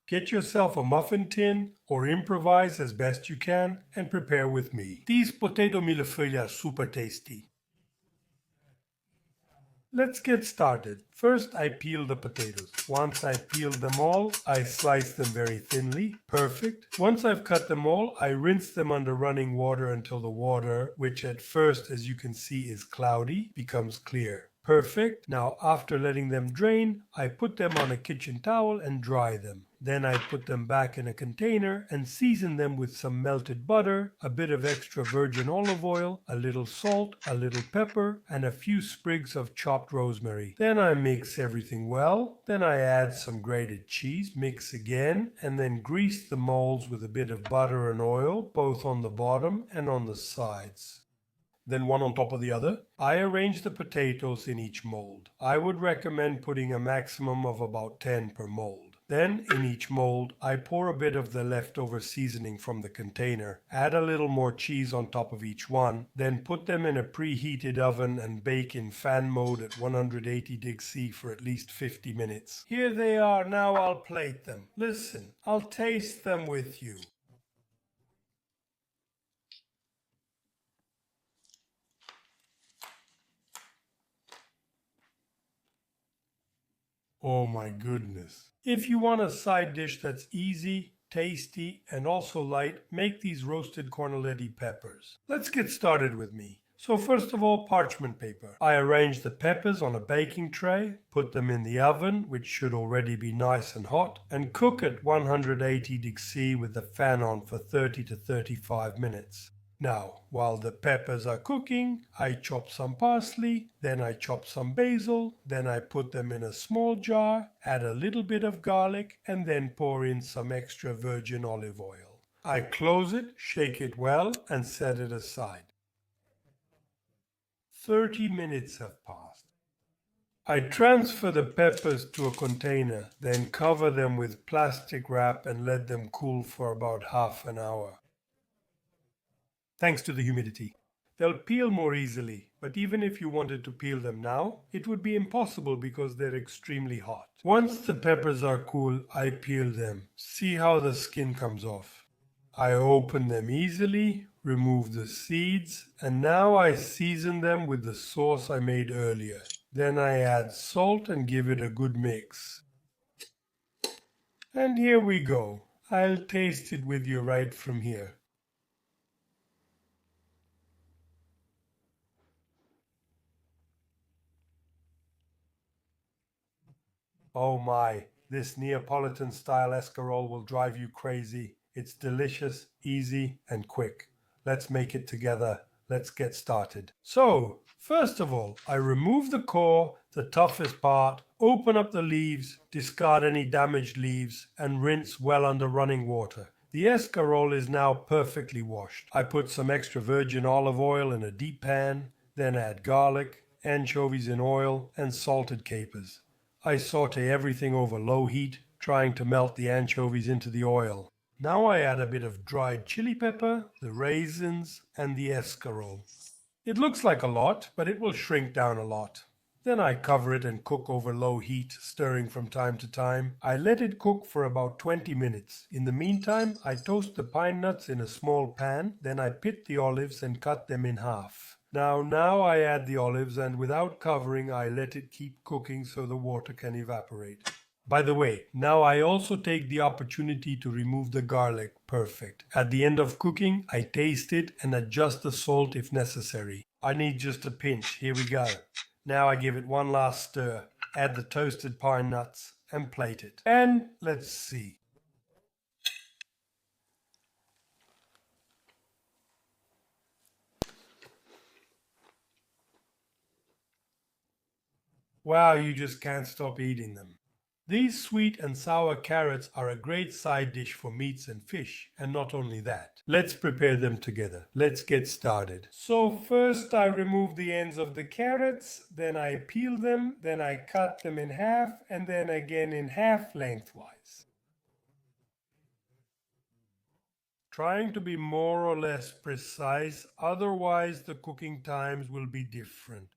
Get yourself a muffin tin or improvise as best you can and prepare with me. These potato mille-feuille are super tasty. Let's get started. First, I peel the potatoes. Once I peeled them all, I slice them very thinly. Perfect. Once I've cut them all, I rinse them under running water until the water, which at first, as you can see, is cloudy, becomes clear. Perfect. Now, after letting them drain, I put them on a kitchen towel and dry them. Then I put them back in a container and season them with some melted butter, a bit of extra virgin olive oil, a little salt, a little pepper, and a few sprigs of chopped rosemary. Then I mix everything well. Then I add some grated cheese, mix again, and then grease the molds with a bit of butter and oil, both on the bottom and on the sides. Then one on top of the other. I arrange the potatoes in each mold. I would recommend putting a maximum of about 10 per mold. Then, in each mold, I pour a bit of the leftover seasoning from the container, add a little more cheese on top of each one, then put them in a preheated oven and bake in fan mode at 180°C for at least 50 minutes. Here they are, now I'll plate them. Listen, I'll taste them with you. Oh my goodness. If you want a side dish that's easy, tasty, and also light, make these roasted Cornaletti peppers. Let's get started with me. So first of all, parchment paper. I arrange the peppers on a baking tray, put them in the oven, which should already be nice and hot, and cook at 180°C with the fan on for 30 to 35 minutes. Now, while the peppers are cooking, I chop some parsley, then I chop some basil, then I put them in a small jar, add a little bit of garlic, and then pour in some extra virgin olive oil. I close it, shake it well, and set it aside. 30 minutes have passed. I transfer the peppers to a container, then cover them with plastic wrap and let them cool for about half an hour. Thanks to the humidity. They'll peel more easily, but even if you wanted to peel them now, it would be impossible because they're extremely hot. Once the peppers are cool, I peel them. See how the skin comes off. I open them easily, remove the seeds, and now I season them with the sauce I made earlier. Then I add salt and give it a good mix. And here we go. I'll taste it with you right from here. Oh my, this Neapolitan-style escarole will drive you crazy. It's delicious, easy, and quick. Let's make it together. Let's get started. So, first of all, I remove the core, the toughest part, open up the leaves, discard any damaged leaves, and rinse well under running water. The escarole is now perfectly washed. I put some extra virgin olive oil in a deep pan, then add garlic, anchovies in oil, and salted capers. I saute everything over low heat, trying to melt the anchovies into the oil. Now I add a bit of dried chili pepper, the raisins, and the escarole. It looks like a lot, but it will shrink down a lot. Then I cover it and cook over low heat, stirring from time to time. I let it cook for about 20 minutes. In the meantime, I toast the pine nuts in a small pan, then I pit the olives and cut them in half. Now I add the olives and without covering I let it keep cooking so the water can evaporate. By the way, now I also take the opportunity to remove the garlic. Perfect. At the end of cooking, I taste it and adjust the salt if necessary. I need just a pinch. Here we go. Now I give it one last stir, add the toasted pine nuts and plate it. And let's see. Wow, you just can't stop eating them. These sweet and sour carrots are a great side dish for meats and fish, and not only that. Let's prepare them together. Let's get started. So first I remove the ends of the carrots, then I peel them, then I cut them in half, and then again in half lengthwise. Trying to be more or less precise, otherwise the cooking times will be different.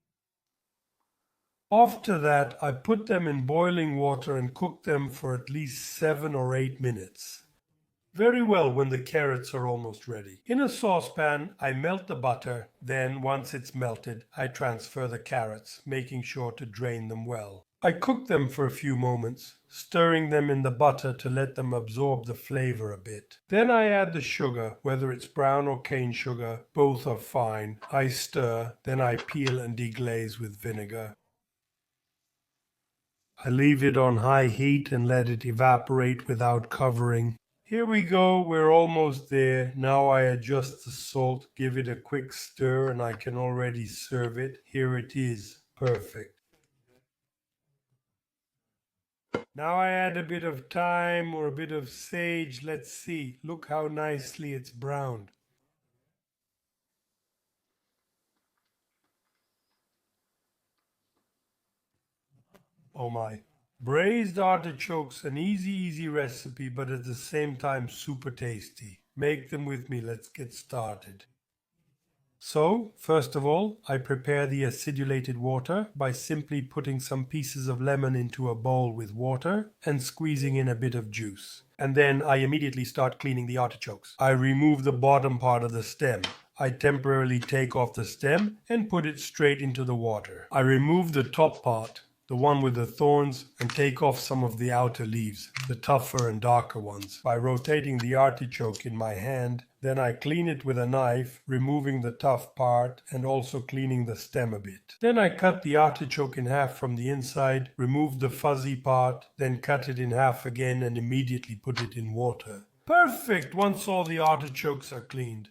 After that, I put them in boiling water and cook them for at least 7 or 8 minutes. Very well when the carrots are almost ready. In a saucepan, I melt the butter. Then, once it's melted, I transfer the carrots, making sure to drain them well. I cook them for a few moments, stirring them in the butter to let them absorb the flavor a bit. Then I add the sugar, whether it's brown or cane sugar, both are fine. I stir, then I peel and deglaze with vinegar. I leave it on high heat and let it evaporate without covering. Here we go, we're almost there. Now I adjust the salt, give it a quick stir, and I can already serve it. Here it is, perfect. Now I add a bit of thyme or a bit of sage. Let's see, look how nicely it's browned. Oh my. Braised artichokes, an easy recipe, but at the same time super tasty. Make them with me, let's get started. So, first of all, I prepare the acidulated water by simply putting some pieces of lemon into a bowl with water and squeezing in a bit of juice. And then I immediately start cleaning the artichokes. I remove the bottom part of the stem. I temporarily take off the stem and put it straight into the water. I remove the top part, the one with the thorns, and take off some of the outer leaves, the tougher and darker ones, by rotating the artichoke in my hand. Then I clean it with a knife, removing the tough part and also cleaning the stem a bit. Then I cut the artichoke in half from the inside, remove the fuzzy part, then cut it in half again and immediately put it in water. Perfect once all the artichokes are cleaned.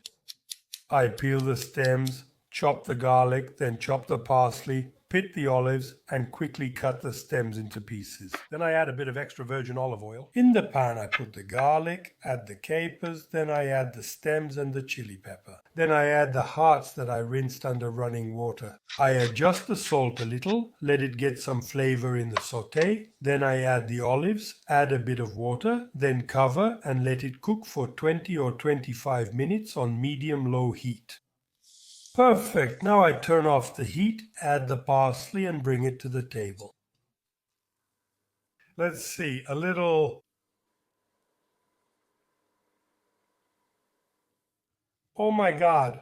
I peel the stems, chop the garlic, then chop the parsley, pit the olives, and quickly cut the stems into pieces. Then I add a bit of extra virgin olive oil. In the pan I put the garlic, add the capers, then I add the stems and the chili pepper. Then I add the hearts that I rinsed under running water. I adjust the salt a little, let it get some flavor in the sauté. Then I add the olives, add a bit of water, then cover and let it cook for 20 or 25 minutes on medium-low heat. Perfect. Now I turn off the heat, add the parsley and bring it to the table. Let's see, a little... Oh my God,